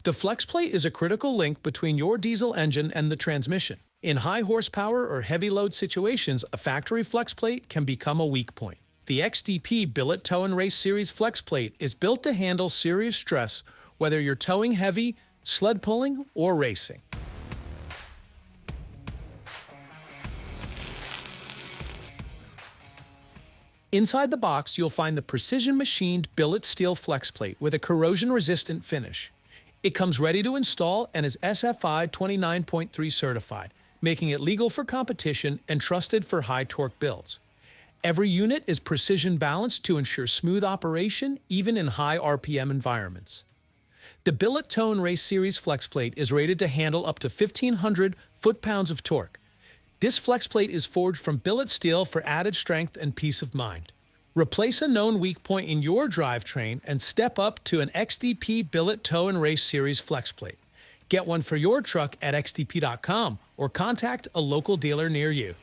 The flex plate is a critical link between your diesel engine and the transmission. In high horsepower or heavy load situations, a factory flex plate can become a weak point. The XDP Billet Tow and Race Series flex plate is built to handle serious stress, whether you're towing heavy, sled pulling, or racing. Inside the box, you'll find the precision-machined billet steel flex plate with a corrosion-resistant finish. It comes ready to install and is SFI 29.3 certified, making it legal for competition and trusted for high-torque builds. Every unit is precision balanced to ensure smooth operation, even in high RPM environments. The Billet Tow and Race Series flex plate is rated to handle up to 1,500 foot-pounds of torque. This flex plate is forged from billet steel for added strength and peace of mind. Replace a known weak point in your drivetrain and step up to an XDP Billet Tow and Race Series flex plate. Get one for your truck at xdp.com or contact a local dealer near you.